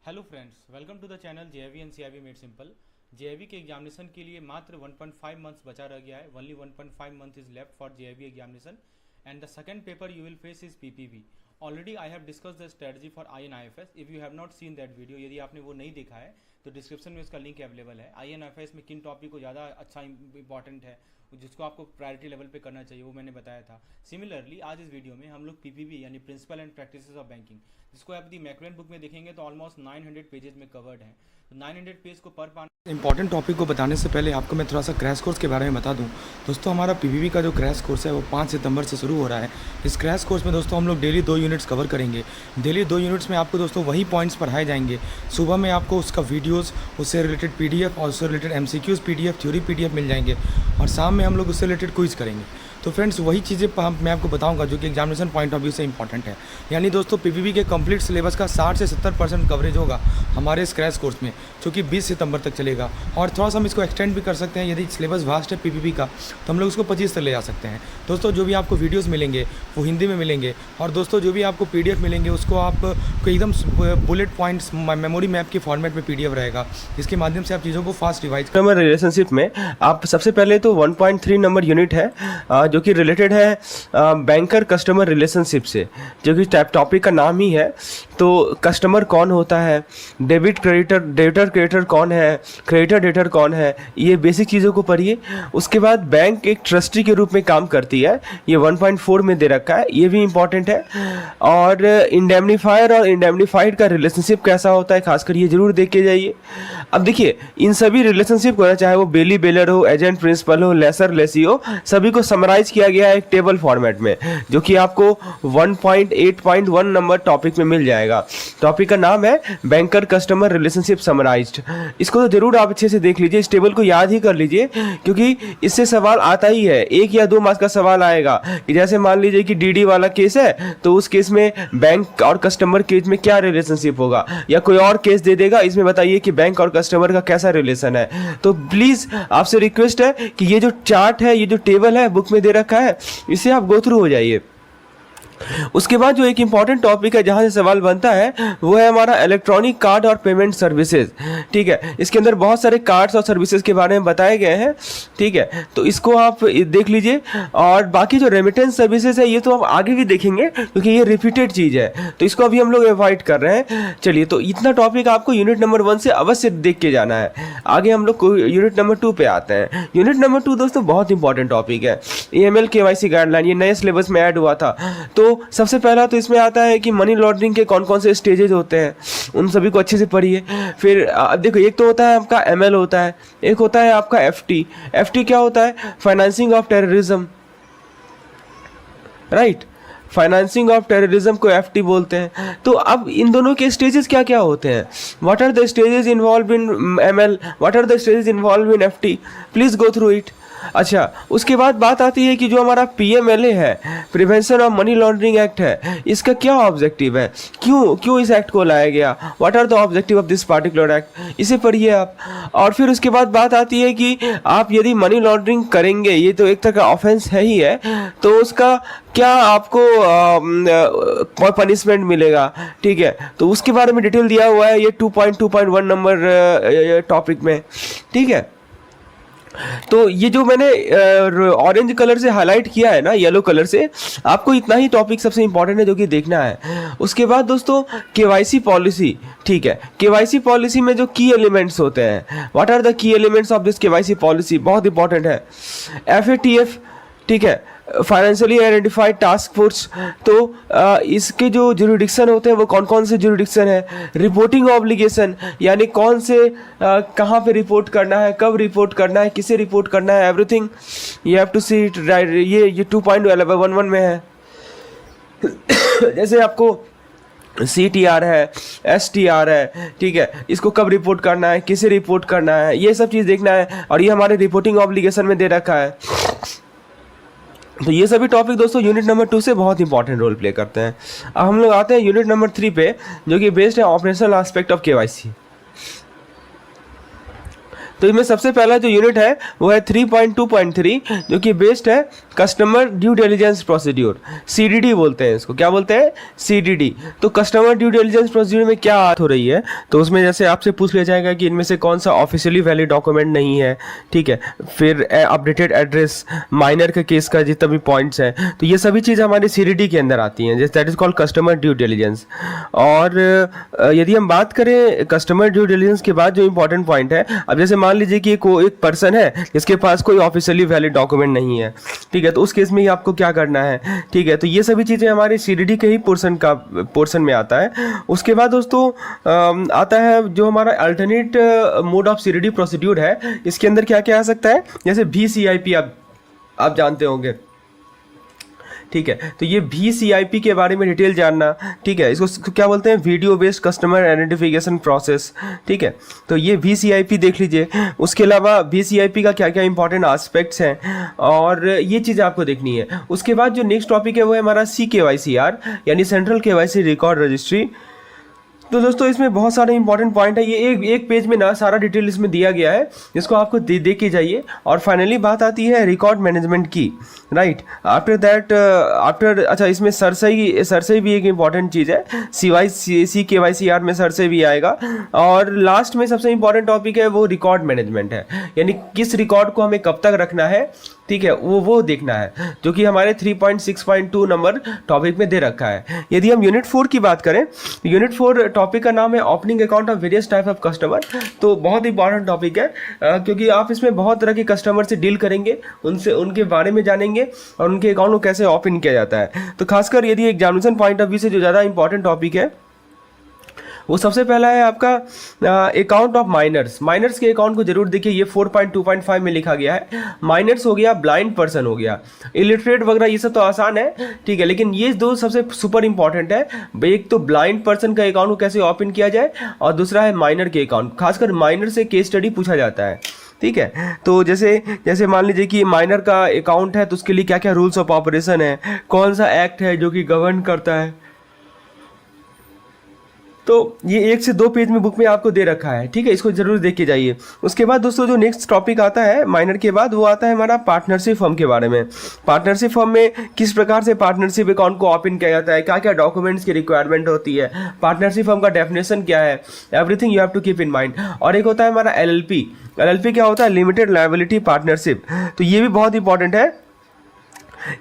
Hello friends, welcome to the channel JAIIB and CAIIB made simple. JAIIB के examination के लिए मात्र 1.5 months बचा रह गया है। Only 1.5 month is left for JAIIB examination and the second paper you will face is PPB. Already I have discuss the strategy for INIFS। If you have not seen that video, यदि आपने वो नहीं देखा है तो description में उसका link available है। INIFS में किन टॉपिक को ज़्यादा अच्छा इंपॉर्टेंट है, जिसको आपको प्रायोरिटी लेवल पे करना चाहिए, वो मैंने बताया था। सिमिलरली आज इस वीडियो में हम लोग पीपीबी यानी principles and practices of banking, जिसको आप दी मैकलेन बुक में देखेंगे तो ऑलमोस्ट 900 पेजेस में कवर्ड है। तो 900 पेज को पर पाना। इंपॉर्टेंट टॉपिक को बताने से पहले आपको मैं थोड़ा सा क्रैश कोर्स के बारे में बता दूं। दोस्तों, हमारा पीपीबी का जो क्रैश कोर्स है वो 5 सितंबर से शुरू हो रहा है। इस क्रैश कोर्स में दोस्तों हम लोग डेली 2 यूनिट्स कवर करेंगे। डेली 2 यूनिट्स में आपको दोस्तों वही पॉइंट्स पढ़ाए जाएंगे। सुबह में आपको उसका वीडियोस, उससे रिलेटेड पीडीएफ और उससे related MCQs PDF, theory PDF मिल जाएंगे और शाम में हम लोग उससे रिलेटेड क्विज करेंगे। तो फ्रेंड्स, वही चीज़ें मैं आपको बताऊंगा जो कि एग्जामिनेशन पॉइंट ऑफ व्यू से इंपॉर्टेंट है। यानी दोस्तों पीपीबी के कंप्लीट सिलेबस का 60 से 70% कवरेज होगा हमारे इस क्रैश कोर्स में, जो कि 20 सितंबर तक चलेगा। और थोड़ा सा हम इसको एक्सटेंड भी कर सकते हैं। यदि सिलेबस वास्ट है पीपीबी का तो हम लोग उसको 25 तक ले जा सकते हैं। दोस्तों, जो भी आपको वीडियोज़ मिलेंगे वो हिंदी में मिलेंगे और दोस्तों जो भी आपको पीडीएफ मिलेंगे उसको आपको एकदम बुलेट पॉइंट्स मेमोरी मैप के फॉर्मेट में पीडीएफ रहेगा, जिसके माध्यम से आप चीज़ों को फास्ट रिवाइज नंबर रिलेशनशिप में आप सबसे पहले तो 1.3 नंबर यूनिट है जो कि रिलेटेड है बैंकर कस्टमर रिलेशनशिप से, जो कि टॉपिक का नाम ही है। तो कस्टमर कौन होता है, डेबिटर क्रेडिटर कौन है, क्रेडिटर डेटर कौन है, ये बेसिक चीज़ों को पढ़िए। उसके बाद बैंक एक ट्रस्टी के रूप में काम करती है, ये 1.4 में दे रखा है, ये भी इंपॉर्टेंट है। और इंडेमनीफायर और इंडेमनीफाइड का रिलेशनशिप कैसा होता है, खासकर ये जरूर देख के जाइए। अब देखिए, इन सभी रिलेशनशिप को, चाहे वो बेली बेलर हो, एजेंट प्रिंसिपल हो, लेसर लेसी हो, सभी को समराइज किया गया है एक टेबल फॉर्मेट में, जो कि आपको 1.8.1 नंबर टॉपिक में मिल जाएगा। टॉपिक का नाम है बैंकर कस्टमर रिलेशनशिप समराइज्ड। इसको तो जरूर आप अच्छे से देख लीजिए, इस टेबल को याद ही कर लीजिए, क्योंकि इससे सवाल आता ही है। 1 या 2 मार्क्स का सवाल आएगा कि जैसे मान लीजिए कि डीडी वाला केस है, तो उस केस में बैंक और कस्टमर केस में क्या रिलेशनशिप होगा, या कोई और केस दे देगा, इसमें बताइए कि बैंक और कस्टमर का कैसा रिलेशन है। तो प्लीज आपसे रिक्वेस्ट है कि ये जो चार्ट है, ये जो टेबल है बुक में दे रखा है, इसे आप गो थ्रू हो जाइए। उसके बाद जो एक इंपॉर्टेंट टॉपिक है जहां से सवाल बनता है, वो है हमारा इलेक्ट्रॉनिक कार्ड और पेमेंट सर्विसेज। ठीक है, इसके अंदर बहुत सारे कार्ड्स और सर्विसेज के बारे में बताए गए हैं। ठीक है, तो इसको आप देख लीजिए। और बाकी जो रेमिटेंस सर्विसेज है, ये तो आप आगे भी देखेंगे, क्योंकि ये रिपीटेड चीज़ है, तो इसको अभी हम लोग अवॉइड कर रहे हैं। चलिए, तो इतना टॉपिक आपको यूनिट नंबर 1 से अवश्य देख के जाना है। आगे हम लोग यूनिट नंबर 2 पे आते हैं। यूनिट नंबर 2 दोस्तों बहुत इंपॉर्टेंट टॉपिक है। AML KYC गाइडलाइन, ये नए सिलेबस में ऐड हुआ था। तो सबसे पहला तो इसमें आता है कि मनी लॉन्ड्रिंग के कौन कौन से स्टेजेस होते हैं, उन सभी को अच्छे से पढ़िए। फिर अब देखो, एक तो होता है आपका ML होता है, एक होता है आपका FT क्या होता है, financing of terrorism, right. Financing of terrorism को FT बोलते हैं। तो अब इन दोनों के स्टेजेस क्या क्या होते हैं, what are the stages involve in ML, what are the stages involve in FT, please go through it. अच्छा, उसके बाद बात आती है कि जो हमारा PMLA है, prevention of money laundering act है, इसका क्या ऑब्जेक्टिव है, क्यों इस एक्ट को लाया गया, what are the objective of this particular act, इसे पढ़िए आप। और फिर उसके बाद बात आती है कि आप यदि मनी लॉन्ड्रिंग करेंगे, ये तो एक तरह का ऑफेंस है ही है, तो उसका क्या आपको पनिशमेंट मिलेगा। ठीक है, तो उसके बारे में डिटेल दिया हुआ है ये 2.2.1 नंबर टॉपिक में। ठीक है, तो ये जो मैंने ऑरेंज कलर से हाईलाइट किया है ना, येलो कलर से, आपको इतना ही टॉपिक सबसे इंपॉर्टेंट है जो कि देखना है। उसके बाद दोस्तों KYC पॉलिसी। ठीक है, KYC पॉलिसी में जो की एलिमेंट्स होते हैं, what are the key elements of this KYC policy, बहुत इंपॉर्टेंट है। FATF, ठीक है, फाइनेंशियली आइडेंटिफाइड टास्क फोर्स। तो इसके जो जुरिडिक्शन होते हैं वो कौन कौन से जुरिडिक्शन है। रिपोर्टिंग ऑब्लिगेशन, यानी कौन से कहाँ पे रिपोर्ट करना है, कब रिपोर्ट करना है, किसे रिपोर्ट करना है, everything you have to see it, right. ये 2.11 में है। जैसे आपको CTR है, STR है, ठीक है, इसको कब रिपोर्ट करना है, किसे रिपोर्ट करना है, ये सब चीज़ देखना है। और ये हमारे रिपोर्टिंग ऑब्लिगेशन में दे रखा है। तो ये सभी टॉपिक दोस्तों यूनिट नंबर 2 से बहुत इंपॉर्टेंट रोल प्ले करते हैं। अब हम लोग आते हैं यूनिट नंबर 3 पे, जो कि बेस्ड है ऑपरेशनल एस्पेक्ट ऑफ KYC। तो इसमें सबसे पहला जो यूनिट है वो है 3.2.3 जो कि बेस्ड है customer due diligence procedure, CDD बोलते हैं इसको। क्या बोलते हैं? CDD। तो कस्टमर ड्यू डिलिजेंस प्रोसीड्यूर में क्या बात हो रही है, तो उसमें जैसे आपसे पूछ लिया जाएगा कि इनमें से कौन सा ऑफिशियली वैलिड डॉक्यूमेंट नहीं है, ठीक है, फिर अपडेटेड एड्रेस, माइनर के केस का जितना भी पॉइंट्स हैं, तो ये सभी चीज़ हमारे CDD के अंदर आती हैं, जैसे that is called customer due diligence. और यदि हम बात करें कस्टमर ड्यू डिलिजेंस के बाद जो इंपॉर्टेंट पॉइंट है, अब जैसे मान लीजिए कि एक पर्सन है जिसके पास कोई ऑफिशियली वैलिड डॉक्यूमेंट नहीं है, ठीक है, तो उस केस में ही आपको क्या करना है, ठीक है, तो ये सभी चीज़ें हमारे CDD के ही पोर्शन में आता है। उसके बाद दोस्तों आता है जो हमारा alternate mode of CDD procedure है, इसके अंदर क्या क्या आ सकता है, जैसे VCIP आप जानते होंगे, ठीक है, तो ये VCIP के बारे में डिटेल जानना, ठीक है, इसको क्या बोलते हैं, video based customer identification process, ठीक है, तो ये VCIP देख लीजिए। उसके अलावा VCIP का क्या क्या इंपॉर्टेंट एस्पेक्ट्स हैं और ये चीज़ आपको देखनी है। उसके बाद जो नेक्स्ट टॉपिक है वो है हमारा CKYCR यानी सेंट्रल KYC रिकॉर्ड रजिस्ट्री। तो दोस्तों इसमें बहुत सारे इंपॉर्टेंट पॉइंट है, ये एक पेज में ना सारा डिटेल इसमें दिया गया है, जिसको आपको देख के जाइए। और फाइनली बात आती है रिकॉर्ड मैनेजमेंट की, राइट। आफ्टर दैट अच्छा इसमें सरसई भी एक इंपॉर्टेंट चीज़ है, CKYCR में सरसई भी आएगा। और लास्ट में सबसे इंपॉर्टेंट टॉपिक है वो रिकॉर्ड मैनेजमेंट है, यानी किस रिकॉर्ड को हमें कब तक रखना है, ठीक है, वो देखना है, जो कि हमारे 3.6.2 नंबर टॉपिक में दे रखा है। यदि हम यूनिट 4 की बात करें, यूनिट 4 टॉपिक का नाम है opening account of various type of customer. तो बहुत इंपॉर्टेंट टॉपिक है क्योंकि आप इसमें बहुत तरह के कस्टमर से डील करेंगे, उनके बारे में जानेंगे और उनके अकाउंट को कैसे ओपन किया जाता है। तो खासकर यदि एग्जामिनेशन पॉइंट ऑफ व्यू से जो ज़्यादा इंपॉर्टेंट टॉपिक है वो सबसे पहला है आपका अकाउंट ऑफ माइनर्स के अकाउंट को जरूर देखिए। ये 4.2.5 में लिखा गया है। माइनर्स हो गया, ब्लाइंड पर्सन हो गया, इलिटरेट वगैरह, ये सब तो आसान है, ठीक है, लेकिन ये दो सबसे सुपर इंपॉर्टेंट है। एक तो ब्लाइंड पर्सन का अकाउंट को कैसे ओपन किया जाए और दूसरा है माइनर के अकाउंट। खासकर माइनर से केस स्टडी पूछा जाता है, ठीक है। तो जैसे मान लीजिए कि माइनर का अकाउंट है तो उसके लिए क्या क्या रूल्स ऑफ ऑपरेशन है, कौन सा एक्ट है जो कि गवर्न करता है, तो ये 1 से 2 पेज में बुक में आपको दे रखा है, ठीक है, इसको जरूर देख के जाइए। उसके बाद दोस्तों जो नेक्स्ट टॉपिक आता है माइनर के बाद, वो आता है हमारा पार्टनरशिप फर्म के बारे में। पार्टनरशिप फर्म में किस प्रकार से पार्टनरशिप अकाउंट को ओपन किया जाता है, क्या क्या डॉक्यूमेंट्स की रिक्वायरमेंट होती है, पार्टनरशिप फर्म का डेफिनेशन क्या है, everything you have to keep in mind. और एक होता है हमारा LLP क्या होता है, लिमिटेड लायबिलिटी पार्टनरशिप। तो ये भी बहुत इंपॉर्टेंट है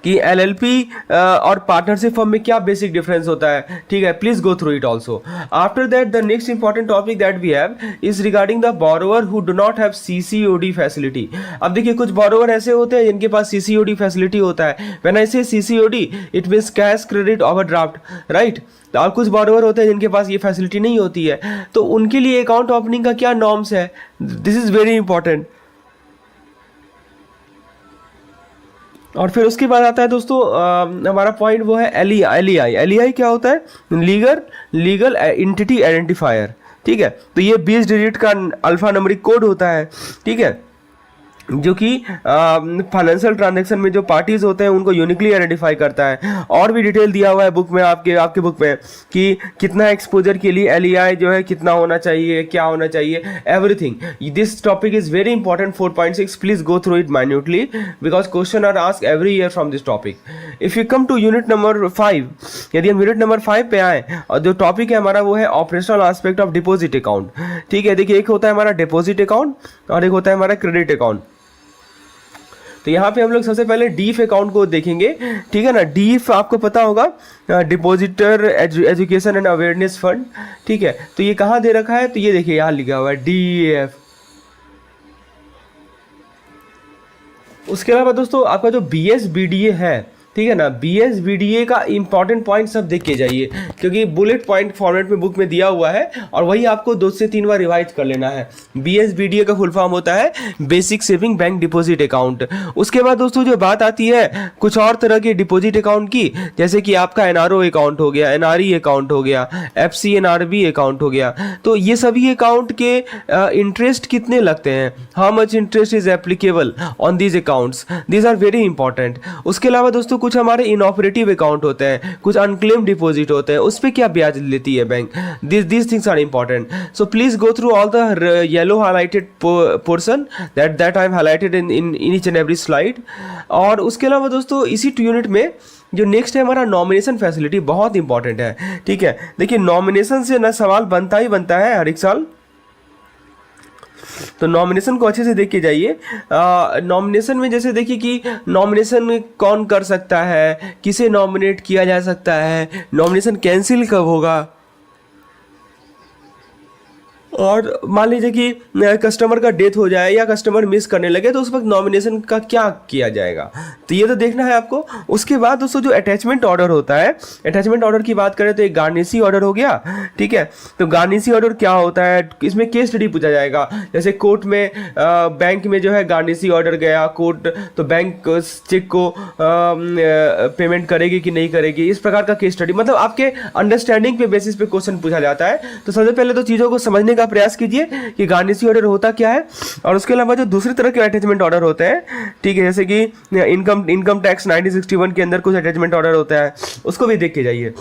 कि LLP और पार्टनरशिप फर्म में क्या बेसिक डिफरेंस होता है, ठीक है, please go through it also. After that the next important topic that we have is regarding the borrower who do not have CCOD facility. अब देखिए कुछ बोरोवर ऐसे होते हैं जिनके पास CCOD फैसिलिटी होता है। व्हेन आई से CCOD it means cash credit overdraft, right. और कुछ बोरोवर होते हैं जिनके पास ये फैसिलिटी नहीं होती है, तो उनके लिए अकाउंट ओपनिंग का क्या नॉर्म्स है, दिस इज वेरी इंपॉर्टेंट। और फिर उसके बाद आता है दोस्तों हमारा पॉइंट वो है LEI क्या होता है, लीगल एंटिटी आइडेंटिफायर, ठीक है। तो ये 20 डिजिट का अल्फा नंबरिक कोड होता है, ठीक है, जो कि फाइनेंशियल ट्रांजैक्शन में जो पार्टीज होते हैं उनको यूनिकली आइडेंटिफाई करता है। और भी डिटेल दिया हुआ है बुक में, आपके बुक में, कि कितना एक्सपोजर के लिए LEI जो है कितना होना चाहिए, क्या होना चाहिए, everything. This topic is very important 4.6, please go through it minutely because question are asked every year from this topic. If you come to unit number 5, यदि हम यूनिट नंबर 5 पे आए और जो टॉपिक है हमारा वो है operational aspect of deposit account, ठीक है। देखिए एक होता है हमारा डिपॉजिट अकाउंट और एक होता है हमारा क्रेडिट अकाउंट। तो यहाँ पे हम लोग सबसे पहले डीफ अकाउंट को देखेंगे, ठीक है ना। डीफ आपको पता होगा, depositor education and awareness fund, ठीक है। तो ये कहाँ दे रखा है, तो ये देखिए यहाँ लिखा हुआ है DEF। उसके अलावा दोस्तों आपका जो BSBDA है, ठीक है ना, BSBDA का इंपॉर्टेंट पॉइंट सब देख के जाइए क्योंकि बुलेट पॉइंट फॉर्मेट में बुक में दिया हुआ है और वही आपको 2 से 3 बार रिवाइज कर लेना है। BSBDA का फुल फॉर्म होता है basic saving bank deposit account. उसके बाद दोस्तों जो बात आती है कुछ और तरह के डिपॉजिट अकाउंट की, जैसे कि आपका NRO अकाउंट हो गया, NRE अकाउंट हो गया, FCNRB अकाउंट हो गया। तो ये सभी अकाउंट के इंटरेस्ट कितने लगते हैं, how much interest is applicable on these accounts, these are very important. उसके अलावा दोस्तों कुछ हमारे इनऑपरेटिव अकाउंट होते हैं, कुछ अनक्लेम डिपॉजिट होते हैं, उस पर क्या ब्याज लेती है bank, this things are important. So please go through all the yellow highlighted portion that I have highlighted in each and every slide. और उसके अलावा दोस्तों इसी यूनिट में जो नेक्स्ट है हमारा नॉमिनेशन फैसिलिटी, बहुत इंपॉर्टेंट है. ठीक है, देखिए नॉमिनेशन से ना सवाल बनता ही बनता है हर एक साल, तो नॉमिनेशन को अच्छे से देख के जाइए. नॉमिनेशन में जैसे देखिए कि नॉमिनेशन कौन कर सकता है, किसे नॉमिनेट किया जा सकता है, नॉमिनेशन कैंसिल कब होगा, और मान लीजिए कि कस्टमर का डेथ हो जाए या कस्टमर मिस करने लगे तो उस वक्त नॉमिनेशन का क्या किया जाएगा, तो ये तो देखना है आपको. उसके बाद दोस्तों जो अटैचमेंट ऑर्डर होता है, अटैचमेंट ऑर्डर की बात करें तो एक गार्निशी ऑर्डर हो गया. ठीक है, तो गार्निशी ऑर्डर क्या होता है, इसमें केस स्टडी पूछा जाएगा. जैसे कोर्ट में बैंक में जो है गार्निशी ऑर्डर गया कोर्ट, तो बैंक चेक को पेमेंट करेगी कि नहीं करेगी, इस प्रकार का केस स्टडी, मतलब आपके अंडरस्टैंडिंग पे बेसिस पे क्वेश्चन पूछा जाता है. तो सबसे पहले तो चीज़ों को समझने का प्रयास कीजिए कि गार्निशी ऑर्डर होता क्या है. और उसके अलावा जो दूसरी तरह के अटैचमेंट ऑर्डर होते हैं, ठीक है, जैसे कि इनकम टैक्स 1961 के अंदर कुछ अटैचमेंट ऑर्डर होता है, उसको भी देख के जाइए.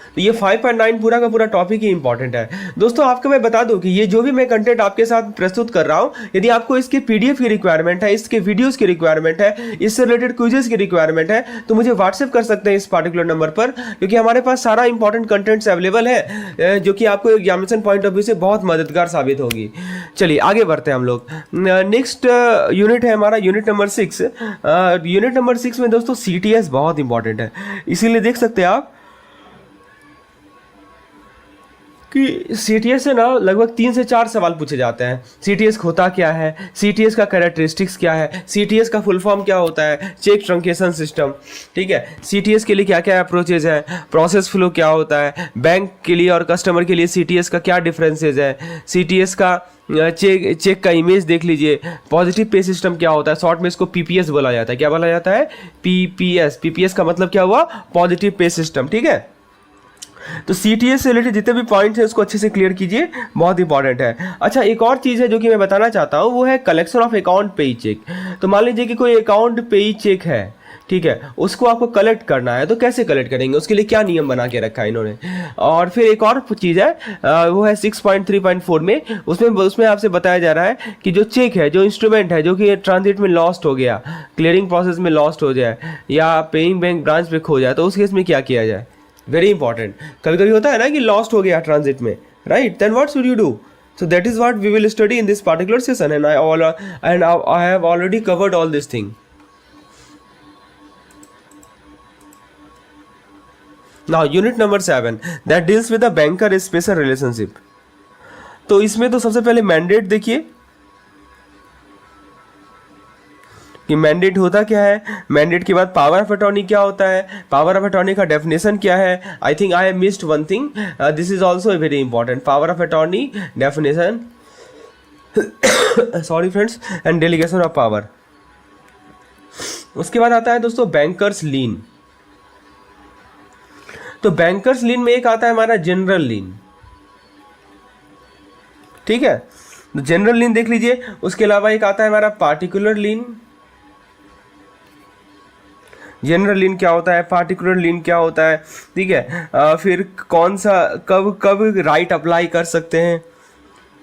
तो ये 5.9 पूरा का पूरा टॉपिक ही इंपॉर्टेंट है. दोस्तों आपको मैं बता दूं कि ये जो भी मैं कंटेंट आपके साथ प्रस्तुत कर रहा हूं, यदि आपको इसके पीडीएफ की रिक्वायरमेंट है, इसके वीडियोस की रिक्वायरमेंट है, इससे रिलेटेड क्विजेस की रिक्वायरमेंट है, तो मुझे व्हाट्सएप कर सकते हैं इस पार्टिकुलर नंबर पर, क्योंकि हमारे पास सारा इंपॉर्टेंट कंटेंट्स अवेलेबल है जो कि आपको एग्जामिनेशन पॉइंट ऑफ व्यू से बहुत मददगार साबित होगी. चलिए आगे बढ़ते हैं हम लोग. नेक्स्ट यूनिट है हमारा यूनिट नंबर 6. यूनिट नंबर 6 में दोस्तों CTS बहुत इंपॉर्टेंट है, इसीलिए देख सकते हैं आप कि CTS से ना लगभग 3 से 4 सवाल पूछे जाते हैं. CTS होता क्या है, CTS का कैरेक्टरिस्टिक्स क्या है, CTS का फुल फॉर्म क्या होता है, चेक ट्रंकेशन सिस्टम. ठीक है, CTS के लिए क्या क्या अप्रोचेज है, प्रोसेस फ्लो क्या होता है, बैंक के लिए और कस्टमर के लिए CTS का क्या डिफरेंसेज है, CTS का चेक का इमेज देख लीजिए, पॉजिटिव पे सिस्टम क्या होता है, शॉर्ट में इसको PPS बोला जाता है. क्या बोला जाता है, PPS का मतलब क्या हुआ, पॉजिटिव पे सिस्टम. ठीक है, तो CTS से रिलेटेड जितने भी पॉइंट्स हैं उसको अच्छे से क्लियर कीजिए, बहुत इंपॉर्टेंट है. अच्छा, एक और चीज़ है जो कि मैं बताना चाहता हूँ, वो है कलेक्शन ऑफ अकाउंट पेई चेक. तो मान लीजिए कि कोई अकाउंट पेई चेक है, ठीक है, उसको आपको कलेक्ट करना है, तो कैसे कलेक्ट करेंगे, उसके लिए क्या नियम बना के रखा है इन्होंने. और फिर एक और चीज़ है वो है 6.3.4 में, उसमें आपसे बताया जा रहा है कि जो चेक है, जो इंस्ट्रूमेंट है जो कि ट्रांजिट में लॉस्ट हो गया, क्लियरिंग प्रोसेस में लॉस्ट हो जाए या पेइंग बैंक ब्रांच पे खो जाए, तो उस केस में क्या किया जाए. Very important. कभी कभी होता है ना कि लॉस्ट हो गया ट्रांजिट में, right, then what should you do. So that is what we will study in this particular session, and I have already covered all this thing. Now unit number 7 that deals with the banker special relationship. तो इसमें तो सबसे पहले mandate देखिए कि mandate होता क्या है, मैंडेट के बाद पावर ऑफ अटॉर्नी क्या होता है, पावर ऑफ अटॉर्नी का डेफिनेशन क्या है. I think I have missed one thing, this is also very important, power of attorney definition, sorry friends, and delegation of power. उसके बाद आता है दोस्तों बैंकर्स लीन. तो बैंकर्स लीन में एक आता है हमारा जनरल लीन. ठीक है, तो जनरल लीन देख लीजिए. उसके अलावा एक आता है हमारा पार्टिकुलर लीन. जनरल लीन क्या होता है, पार्टिकुलर लीन क्या होता है, ठीक है, फिर कौन सा कब राइट अप्लाई कर सकते हैं,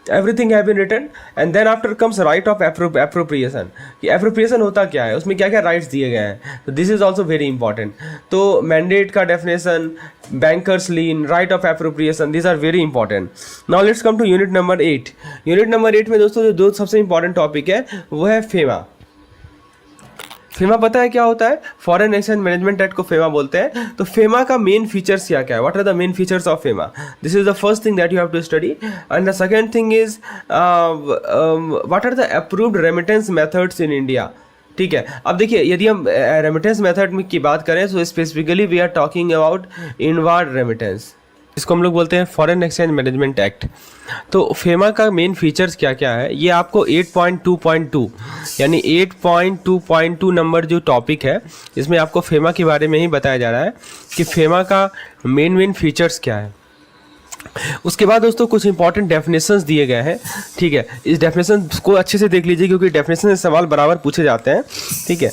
everything have been written. And then after comes right of appropriation. कि एप्रोप्रिएशन होता क्या है, उसमें क्या क्या राइट्स दिए गए हैं, तो this is also very important. तो मैंडेट का definition, banker's lien, right of appropriation, these are very important. Now let's come to unit number 8. Unit number 8 में दोस्तों जो दो सबसे इंपॉर्टेंट टॉपिक है वो है फेमा. फेमा पता है क्या होता है, फॉरेन एक्सचेंज मैनेजमेंट एक्ट को फेमा बोलते हैं. तो फेमा का मेन फीचर्स क्या क्या है, what are the main features of FEMA, this is the first thing that you have to study. And the second thing is what are the approved remittance methods in India. ठीक है, अब देखिए यदि हम remittance method की बात करें तो specifically we are talking about inward remittance, इसको हम लोग बोलते हैं फॉरेन एक्सचेंज मैनेजमेंट एक्ट. तो फेमा का मेन फीचर्स क्या क्या है, ये आपको 8.2.2 यानी 8.2.2 नंबर जो टॉपिक है इसमें आपको फेमा के बारे में ही बताया जा रहा है कि फेमा का मेन फीचर्स क्या है. उसके बाद दोस्तों कुछ इंपॉर्टेंट डेफिनेशंस दिए गए हैं, ठीक है। इस डेफिनेशन को अच्छे से देख लीजिए क्योंकि डेफिनेशन से सवाल बराबर पूछे जाते हैं, ठीक है।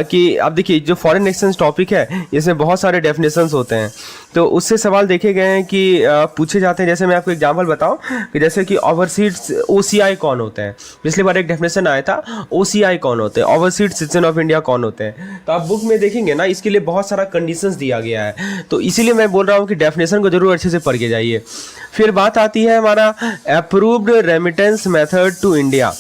कि आप देखिए जो फॉरेन एक्सचेंज टॉपिक है इसमें बहुत सारे डेफिनेशंस होते हैं, तो उससे सवाल देखे गए हैं कि पूछे जाते हैं। जैसे मैं आपको एग्जांपल बताऊं कि जैसे कि ओवरसीज OCI कौन होते हैं, पिछली बार एक डेफिनेशन आया था OCI कौन होते हैं, ओवरसीज सिटीजन ऑफ इंडिया कौन होते हैं। तो आप बुक में देखेंगे ना, इसके लिए बहुत सारा कंडीशंस दिया गया है, तो इसीलिए मैं बोल रहा हूँ कि डेफिनेशन को जरूर अच्छे से पढ़ के जाइए। फिर बात आती है हमारा approved remittance method to India,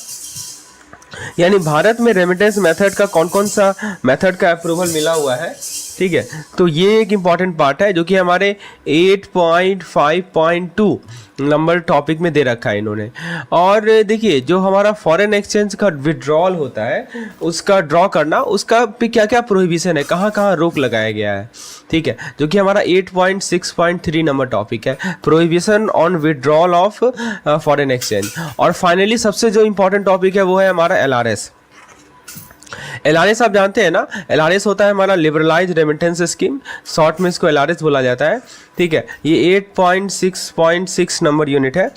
यानी भारत में रेमिटेंस मेथड का कौन कौन सा मेथड का अप्रूवल मिला हुआ है, ठीक है। तो ये एक इम्पॉर्टेंट पार्ट है जो कि हमारे 8.5.2 नंबर टॉपिक में दे रखा है इन्होंने। और देखिए जो हमारा फॉरेन एक्सचेंज का विड्रॉल होता है उसका ड्रॉ करना, उसका पे क्या क्या प्रोहिबिशन है, कहाँ कहाँ रोक लगाया गया है, ठीक है, जो कि हमारा 8.6.3 नंबर टॉपिक है, prohibition on withdrawal of foreign exchange. और फाइनली सबसे जो इंपॉर्टेंट टॉपिक है वो है हमारा LRS। LRS आप जानते हैं ना, LRS होता है हमारा लिबरलाइज रेमिटेंस स्कीम, शॉर्ट में इसको LRS बोला जाता है, ठीक है। ये 8.6.6 नंबर यूनिट है।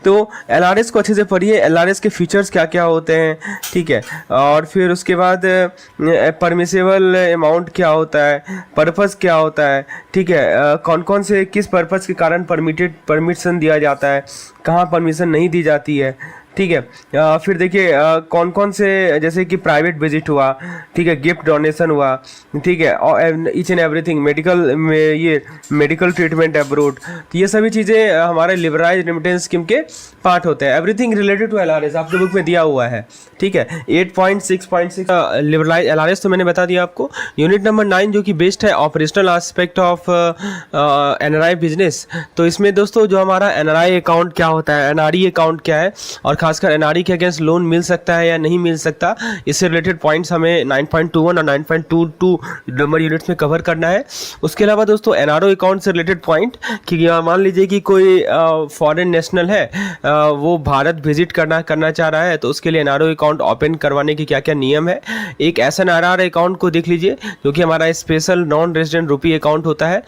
तो LRS को अच्छे से पढ़िए, LRS के फीचर्स क्या क्या होते हैं, ठीक है। और फिर उसके बाद परमिसेबल अमाउंट क्या होता है, पर्पस क्या होता है, ठीक है, कौन कौन से किस पर्पस के कारण परमिशन दिया जाता है, कहाँ परमिशन नहीं दी जाती है, ठीक है। फिर देखिए कौन कौन से, जैसे कि प्राइवेट विजिट हुआ, ठीक है, गिफ्ट डोनेशन हुआ, ठीक है, और ईच एंड एवरीथिंग, ये मेडिकल ट्रीटमेंट अब्रोड, तो ये सभी चीज़ें हमारे लिबरलाइज रेमिटेंस स्कीम के पार्ट होते हैं। एवरीथिंग रिलेटेड टू LRS आपके बुक में दिया हुआ है, ठीक है। 8.6.6 लिबरलाइज LRS तो मैंने बता दिया आपको। यूनिट नंबर 9 जो कि बेस्ड है operational aspect of NRI business, तो इसमें दोस्तों जो हमारा NRI अकाउंट क्या होता है, NRE अकाउंट क्या है, और खासकर NRE के अगेंस्ट लोन मिल सकता है या नहीं मिल सकता, इससे रिलेटेड पॉइंट्स हमें 9.21 और 9.22 नंबर यूनिट्स में कवर करना है। उसके अलावा दोस्तों NRO अकाउंट से रिलेटेड पॉइंट कि मान लीजिए कि कोई फॉरेन नेशनल है, वो भारत विजिट करना चाह रहा है, तो उसके लिए NRO अकाउंट ओपन करवाने के क्या क्या नियम है। एक SNRR अकाउंट को देख लीजिए जो कि हमारा स्पेशल नॉन रेजिडेंट रुपी अकाउंट होता है।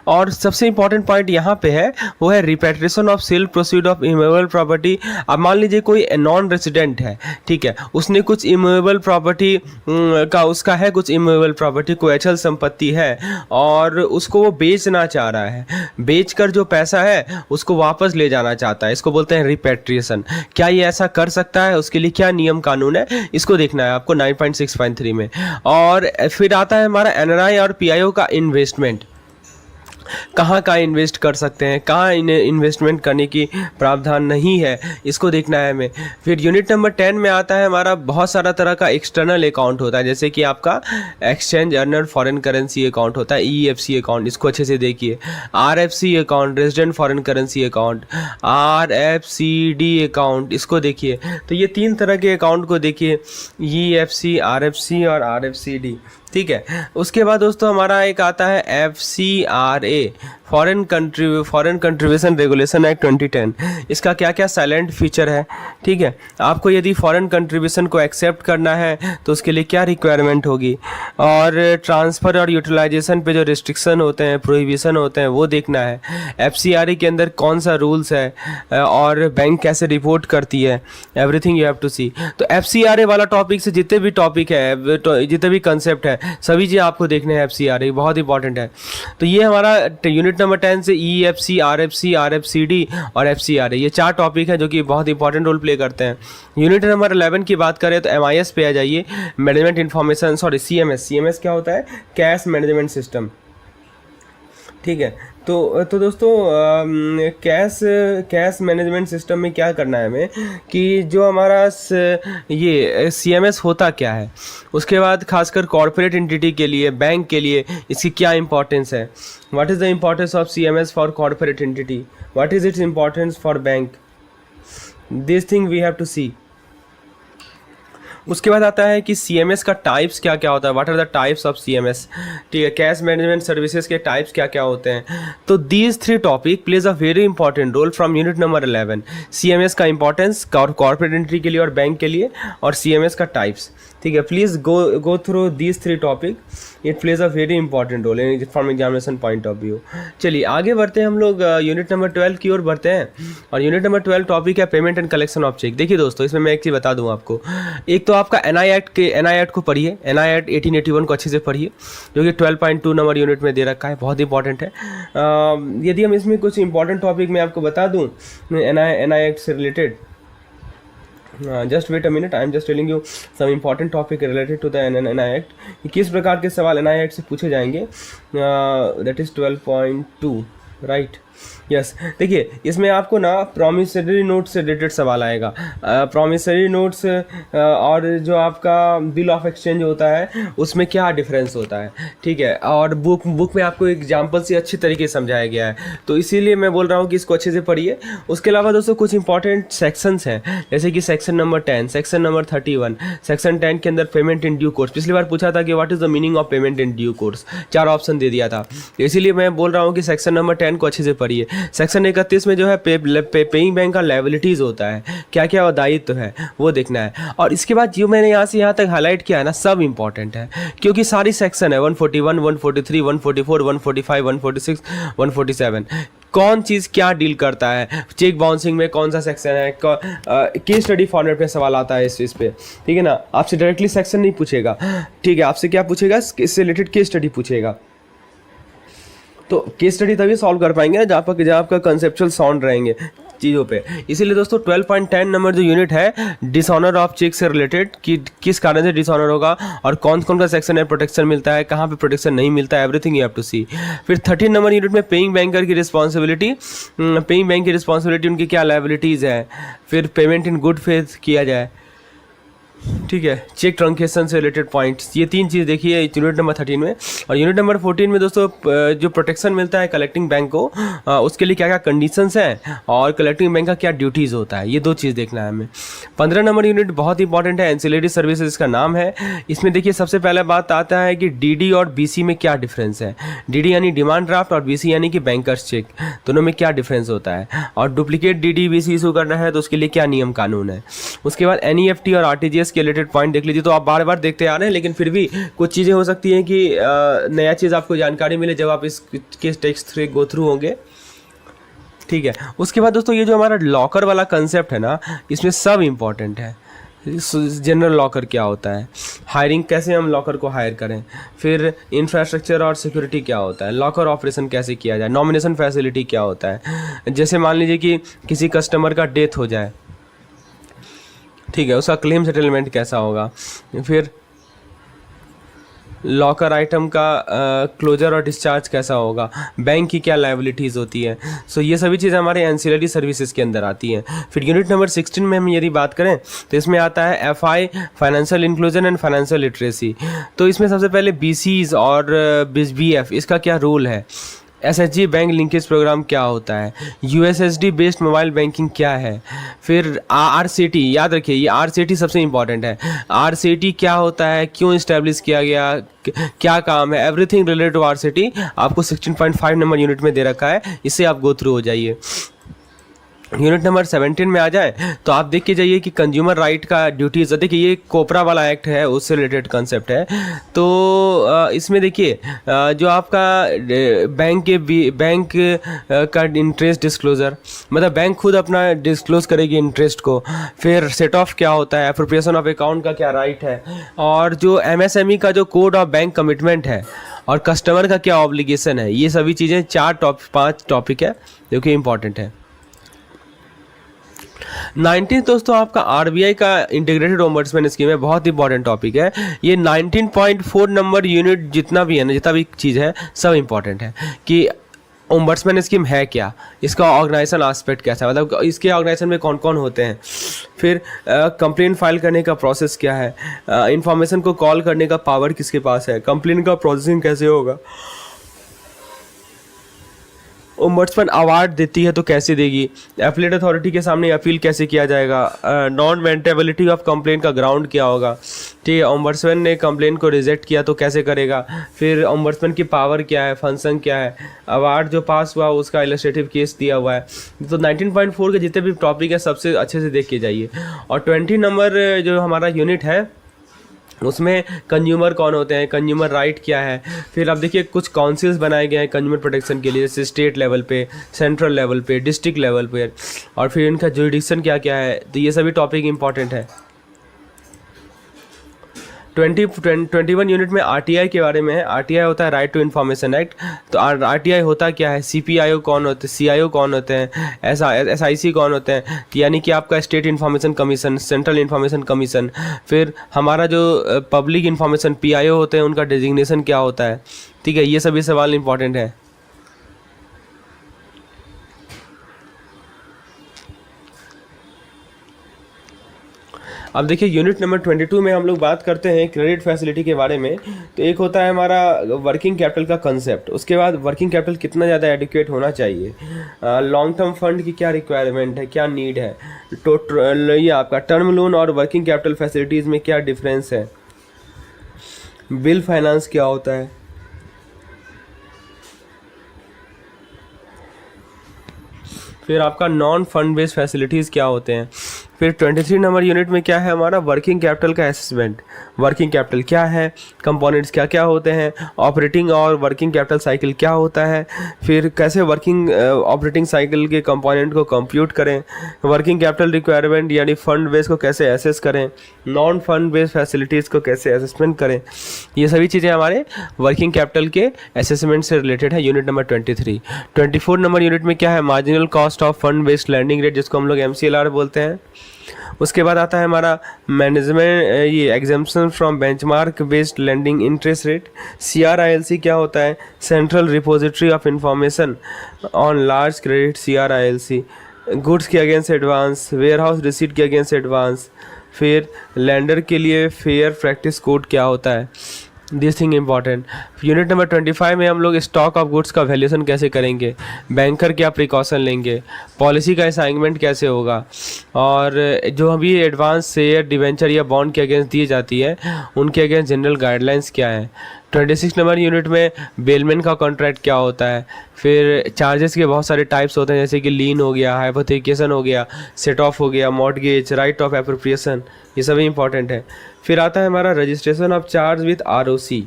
और सबसे इंपॉर्टेंट पॉइंट यहाँ पे है वो है repatriation of cell proceed of immovable property. अब मान लीजिए कोई नॉन रेजिडेंट है, ठीक है, उसने कुछ इमूवेबल प्रॉपर्टी का उसका है कुछ इमूवेबल प्रॉपर्टी, कोई अचल संपत्ति है और उसको वो बेचना चाह रहा है, बेचकर जो पैसा है उसको वापस ले जाना चाहता है, इसको बोलते हैं रिपेट्रिएशन। क्या ये ऐसा कर सकता है, उसके लिए क्या नियम कानून है, इसको देखना है आपको 9.6.3 में। और फिर आता है हमारा NRI और PIO का इन्वेस्टमेंट, कहाँ का इन्वेस्ट कर सकते हैं, कहाँ इन्हें इन्वेस्टमेंट करने की प्रावधान नहीं है, इसको देखना है हमें। फिर यूनिट नंबर 10 में आता है हमारा बहुत सारा तरह का एक्सटर्नल अकाउंट होता है, जैसे कि आपका exchange earner foreign currency account होता है, EFC अकाउंट, इसको अच्छे से देखिए। RFC account, resident foreign currency account, RFCD account, इसको देखिए। तो ये 3 तरह के अकाउंट को देखिए, EFC, RFC और RFCD, ठीक है। उसके बाद दोस्तों हमारा एक आता है FCRA, foreign contribution regulation act 2010। इसका क्या क्या साइलेंट फीचर है, ठीक है। आपको यदि फॉरेन कंट्रीब्यूशन को एक्सेप्ट करना है तो उसके लिए क्या रिक्वायरमेंट होगी, और ट्रांसफ़र और यूटिलाइजेशन पे जो रिस्ट्रिक्शन होते हैं, प्रोहिबिशन होते हैं, वो देखना है। FCRA के अंदर कौन सा रूल्स है और बैंक कैसे रिपोर्ट करती है, एवरीथिंग यू हैव टू सी। तो FCRA वाला टॉपिक से जितने भी टॉपिक है, जितने भी कंसेप्ट है, सभी चीज़ आपको देखने हैं। FCRA बहुत इंपॉर्टेंट है। तो ये हमारा यूनिट नंबर 10 से EFC, RFC, RFCD और FCRA, ये 4 टॉपिक हैं जो कि बहुत इंपॉर्टेंट रोल प्ले करते हैं। यूनिट नंबर 11 की बात करें तो MIS पे आ जाइए, मैनेजमेंट इंफॉर्मेशन, CMS क्या होता है, कैश मैनेजमेंट सिस्टम, ठीक है। तो दोस्तों कैश मैनेजमेंट सिस्टम में क्या करना है हमें कि जो हमारा ये CMS होता क्या है, उसके बाद खासकर कॉर्पोरेट एंटिटी के लिए, बैंक के लिए इसकी क्या इंपॉर्टेंस है, what is the importance of CMS for corporate entity, what is its importance for bank, this thing we have to see. उसके बाद आता है कि CMS का टाइप्स क्या क्या होता है, what are the types of CMS, ठीक है, कैश मैनेजमेंट सर्विसेज के टाइप्स क्या क्या होते हैं। तो these 3 topic plays a very important role from unit number 11। CMS का इंपॉर्टेंस कॉर्पोरेट एंट्री के लिए और बैंक के लिए, और CMS का टाइप्स, ठीक है, please go through these 3 topic, it plays a very important role in from examination point of view. चलिए आगे बढ़ते हैं, हम लोग यूनिट नंबर 12 की ओर बढ़ते हैं। और यूनिट नंबर 12 टॉपिक है payment and collection of cheque. देखिए दोस्तों, इसमें मैं एक चीज़ बता दूं आपको, एक तो आपका एनआई एक्ट को पढ़िए, एनआई एक्ट 1881 को अच्छे से पढ़िए, जो कि 12.2 नंबर यूनिट में दे रखा है, बहुत इंपॉर्टेंट है। यदि हम इसमें कुछ इंपॉर्टेंट टॉपिक मैं आपको बता दूँ एनआई एक्ट से related, just wait a minute, I am just telling you some important topic related to the NI act. किस प्रकार के सवाल NI एक्ट से पूछे जाएंगे, दैट इज़ 12.2 राइट। यस, देखिए इसमें आपको ना प्रॉमिसरी नोट से रिलेटेड सवाल आएगा। प्रॉमिसरी नोट्स और जो आपका बिल ऑफ एक्सचेंज होता है उसमें क्या डिफरेंस होता है, ठीक है। और बुक में आपको एग्जाम्पल से अच्छी तरीके से समझाया गया है, तो इसीलिए मैं बोल रहा हूँ कि इसको अच्छे से पढ़िए। उसके अलावा दोस्तों कुछ इंपॉर्टेंट सेक्शंस हैं, जैसे कि section number 10, section number 31। Section 10 के अंदर पेमेंट इन ड्यू कोर्स, पिछली बार पूछा था कि what is the meaning of payment in due course, 4 option दे दिया था, तो इसीलिए मैं बोल रहा हूँ कि सेक्शन नंबर 10 को अच्छे से पढ़िए। सेक्शन 31 में जो है पेइंग बैंक का लायबिलिटीज़ होता है, क्या क्या दायित्व है वो देखना है। और इसके बाद जो मैंने यहाँ से यहाँ तक हाईलाइट किया है ना, सब इंपॉर्टेंट है, क्योंकि सारी सेक्शन है 141, 143, 144, 145, 146, 147, कौन चीज़ क्या डील करता है, चेक बाउंसिंग में कौन सा सेक्शन है, केस स्टडी फॉर्मेट में सवाल आता है इस पे, ठीक है ना। आपसे डायरेक्टली सेक्शन नहीं पूछेगा, ठीक है, आपसे क्या पूछेगा, इससे रिलेटेड केस स्टडी पूछेगा। तो केस स्टडी तभी सॉल्व कर पाएंगे जहाँ आपका कंसेप्चुअल साउंड रहेंगे चीज़ों पे। इसीलिए दोस्तों 12.10 नंबर जो यूनिट है डिसऑनर ऑफ चेक से रिलेटेड, कि किस कारण से डिसऑनर होगा और कौन कौन सा सेक्शन है प्रोटेक्शन मिलता है, कहाँ पे प्रोटेक्शन नहीं मिलता है, एवरीथिंग यू हैव टू सी। फिर 13 नंबर यूनिट में पेइंग बैंकर की रिस्पॉन्सिबिलिटी, पेइंग बैंक की रिस्पॉन्सिबिलिटी, उनकी क्या लायबिलिटीज़ है, फिर पेमेंट इन गुड फेथ किया जाए, ठीक है, चेक ट्रंकेशन से रिलेटेड पॉइंट्स, ये 3 चीज़ देखिए यूनिट नंबर 13 में। और यूनिट नंबर 14 में दोस्तों जो प्रोटेक्शन मिलता है कलेक्टिंग बैंक को, उसके लिए क्या क्या कंडीशंस हैं और कलेक्टिंग बैंक का क्या ड्यूटीज़ होता है, ये 2 चीज़ देखना है हमें। 15 नंबर यूनिट बहुत इंपॉर्टेंट है, एंसिलरी सर्विसेज इसका नाम है। इसमें देखिए सबसे पहले बात आता है कि DD और BC में क्या डिफरेंस है, DD यानी डिमांड ड्राफ्ट और BC यानी कि बैंकर्स चेक, दोनों में क्या डिफरेंस होता है, और डुप्लीकेट DD BC इशू करना है तो उसके लिए क्या नियम कानून है। उसके बाद NEFT और RTGS के रिलेटेड पॉइंट देख लीजिए। तो आप बार बार देखते आ रहे हैं, लेकिन फिर भी कुछ चीज़ें हो सकती हैं कि नया चीज़ आपको जानकारी मिले जब आप इसके टेक्स्ट से गो थ्रू होंगे, ठीक है। उसके बाद दोस्तों ये जो हमारा लॉकर वाला कंसेप्ट है ना, इसमें सब इम्पॉर्टेंट है। जनरल लॉकर क्या होता है, हायरिंग कैसे हम लॉकर को हायर करें, फिर इंफ्रास्ट्रक्चर और सिक्योरिटी क्या होता है, लॉकर ऑपरेशन कैसे किया जाए, नॉमिनेशन फैसिलिटी क्या होता है, जैसे मान लीजिए कि किसी कस्टमर का डेथ हो जाए, ठीक है, उसका क्लेम सेटलमेंट कैसा होगा, फिर लॉकर आइटम का क्लोजर और डिस्चार्ज कैसा होगा, बैंक की क्या लायबिलिटीज़ होती है। सो ये सभी चीज़ें हमारे एंसिलरी सर्विसेज के अंदर आती हैं। फिर यूनिट नंबर 16 में हम यदि बात करें तो इसमें आता है FI, financial inclusion and financial literacy. तो इसमें सबसे पहले BCs और BF इसका क्या रोल है, SHG बैंक लिंकेज प्रोग्राम क्या होता है, USSD बेस्ड मोबाइल बैंकिंग क्या है, फिर RCT, याद रखिए ये RCT सबसे इंपॉर्टेंट है, RCT क्या होता है, क्यों इस्टेब्लिश किया गया, क्या काम है, एवरीथिंग रिलेटेड टू RCT आपको 16.5 नंबर यूनिट में दे रखा है, इससे आप गो थ्रू हो जाइए। यूनिट नंबर 17 में आ जाए तो आप देख के जाइए कि कंज्यूमर राइट का ड्यूटीज़, देखिए ये कोपरा वाला एक्ट है उससे रिलेटेड कंसेप्ट है। तो इसमें देखिए जो आपका बैंक का इंटरेस्ट डिस्क्लोजर, मतलब बैंक खुद अपना डिस्क्लोज करेगी इंटरेस्ट को, फिर सेट ऑफ क्या होता है, एप्रोप्रिएशन ऑफ अकाउंट का क्या राइट है, और जो MSME का जो कोड ऑफ बैंक कमिटमेंट है, और कस्टमर का क्या ऑब्लिगेशन है, ये सभी चीज़ें 5 टॉपिक है जो कि इंपॉर्टेंट है। 19 दोस्तों आपका RBI का इंटीग्रेटेड ओम्बड्समैन स्कीम है, बहुत इंपॉर्टेंट टॉपिक है ये। 19.4 नंबर यूनिट जितना भी है ना, जितना भी चीज़ है सब इंपॉर्टेंट है कि ओम्बड्समैन स्कीम है क्या, इसका ऑर्गेनाइजेशन एस्पेक्ट कैसा है, मतलब इसके ऑर्गेनाइजेशन में कौन कौन होते हैं, फिर कंप्लेंट फाइल करने का प्रोसेस क्या है, इंफॉर्मेशन को कॉल करने का पावर किसके पास है, कंप्लेंट का प्रोसेसिंग कैसे होगा, ओम्बड्समैन अवार्ड देती है तो कैसे देगी, एपीलेट अथॉरिटी के सामने अपील कैसे किया जाएगा, नॉन मेंटेबिलिटी ऑफ कंप्लेंट का ग्राउंड क्या होगा, ठीक है, ओम्बड्समैन ने कंप्लेंट को रिजेक्ट किया तो कैसे करेगा, फिर ओम्बड्समैन की पावर क्या है, फंक्शन क्या है, अवार्ड जो पास हुआ उसका इलस्ट्रेटिव केस दिया हुआ है। तो 19.4 के जितने भी टॉपिक है सबसे अच्छे से देख के जाइए। और 20 नंबर जो हमारा यूनिट है उसमें कंज्यूमर कौन होते हैं, कंज्यूमर राइट क्या है। फिर आप देखिए कुछ काउंसिल्स बनाए गए हैं कंज्यूमर प्रोटेक्शन के लिए, जैसे स्टेट लेवल पे, सेंट्रल लेवल पे, डिस्ट्रिक्ट लेवल पे, और फिर इनका जुरिडिक्शन क्या क्या है। तो ये सभी टॉपिक इंपॉर्टेंट है। 21 यूनिट में RTI के बारे में है। RTI होता है राइट टू इन्फॉर्मेशन एक्ट। तो RTI होता क्या है, CPIO कौन होते हैं, CIO कौन होते हैं, SIC कौन होते हैं, यानी कि आपका state information commission, central information commission. फिर हमारा जो पब्लिक इन्फॉर्मेशन PIO होते हैं, उनका डेजिग्नेशन क्या होता है। ठीक है, ये सभी सवाल इंपॉर्टेंट है। अब देखिए यूनिट नंबर 22 में हम लोग बात करते हैं क्रेडिट फैसिलिटी के बारे में। तो एक होता है हमारा वर्किंग कैपिटल का कंसेप्ट, उसके बाद वर्किंग कैपिटल कितना ज़्यादा एडिक्वेट होना चाहिए, लॉन्ग टर्म फंड की क्या रिक्वायरमेंट है, क्या नीड है, ये आपका टर्म लोन और वर्किंग कैपिटल फैसिलिटीज़ में क्या डिफरेंस है, बिल फाइनेंस क्या होता है। फिर आपका नॉन फंड बेस्ड फैसिलिटीज़ क्या होते हैं। फिर 23 नंबर यूनिट में क्या है हमारा वर्किंग कैपिटल का असेसमेंट। वर्किंग कैपिटल क्या है, कंपोनेंट्स क्या क्या होते हैं, ऑपरेटिंग और वर्किंग कैपिटल साइकिल क्या होता है, फिर कैसे वर्किंग ऑपरेटिंग साइकिल के कंपोनेंट को कंप्यूट करें, वर्किंग कैपिटल रिक्वायरमेंट यानी फंड बेस को कैसे एसेस करें, नॉन फंड बेस्ड फैसिलिटीज़ को कैसे असेसमेंट करें। ये सभी चीज़ें हमारे वर्किंग कैपिटल के असेसमेंट से रिलेटेड है यूनिट नंबर 23। 24 नंबर यूनिट में क्या है marginal cost of fund based landing rate, जिसको हम लोग MCLR बोलते हैं। उसके बाद आता है हमारा मैनेजमेंट ये exemption from benchmark based lending interest rate. CRILC क्या होता है, central repository of information on large credit CRILC। Goods के against advance, warehouse receipt के अगेंस्ट एडवांस। फिर लैंडर के लिए फेयर प्रैक्टिस कोड क्या होता है, this thing important. Unit number 25 में हम लोग स्टॉक ऑफ गुड्स का वैल्यूएशन कैसे करेंगे, बैंकर क्या प्रिकॉशन लेंगे, पॉलिसी का असाइनमेंट कैसे होगा, और जो अभी एडवांस शेयर डिवेंचर या बॉन्ड के अगेंस्ट दी जाती है उनके अगेंस्ट जनरल गाइडलाइंस क्या है। 26 नंबर यूनिट में बेलमैन का कॉन्ट्रैक्ट क्या होता है। फिर चार्जेस के बहुत सारे टाइप्स होते हैं, जैसे कि लीन हो गया, हाइपोथेकेशन हो गया, सेट ऑफ हो गया, मॉर्टगेज, राइट ऑफ एप्रोप्रिएशन, ये सभी इंपॉर्टेंट है। फिर आता है हमारा registration of charge with ROC।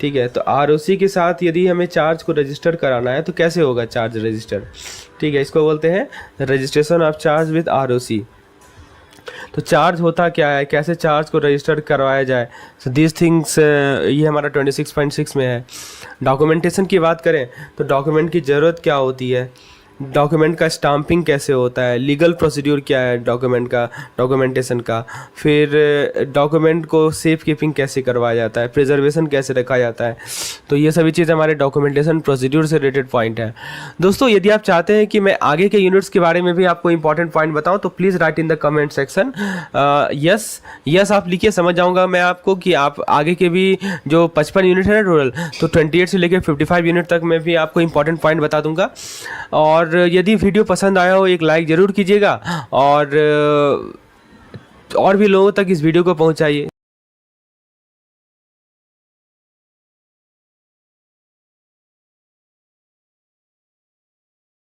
ठीक है, तो ROC के साथ यदि हमें चार्ज को रजिस्टर कराना है तो कैसे होगा चार्ज रजिस्टर। ठीक है, इसको बोलते हैं registration of charge with ROC। तो चार्ज होता क्या है, कैसे चार्ज को रजिस्टर करवाया जाए, सो दिस थिंग्स ये हमारा 26.6 में है। डॉक्यूमेंटेशन की बात करें तो डॉक्यूमेंट की ज़रूरत क्या होती है, डॉक्यूमेंट का स्टाम्पिंग कैसे होता है, लीगल प्रोसीड्यूर क्या है डॉक्यूमेंट का, डॉक्यूमेंटेशन का। फिर डॉक्यूमेंट को सेफ कीपिंग कैसे करवाया जाता है, प्रिजर्वेशन कैसे रखा जाता है। तो ये सभी चीज़ हमारे डॉक्यूमेंटेशन प्रोसीड्यूर से रिलेटेड पॉइंट है। दोस्तों यदि आप चाहते हैं कि मैं आगे के यूनिट्स के बारे में भी आपको इंपॉर्टेंट पॉइंट बताऊं तो please write in the comment section yes आप लिखिए, समझ जाऊँगा मैं आपको कि आप आगे के भी जो 55 यूनिट है ना टोटल, तो 28 से लेकर 55 यूनिट तक मैं भी आपको इंपॉर्टेंट पॉइंट बता दूंगा। और यदि वीडियो पसंद आया हो एक लाइक ज़रूर कीजिएगा और भी लोगों तक इस वीडियो को पहुंचाइए।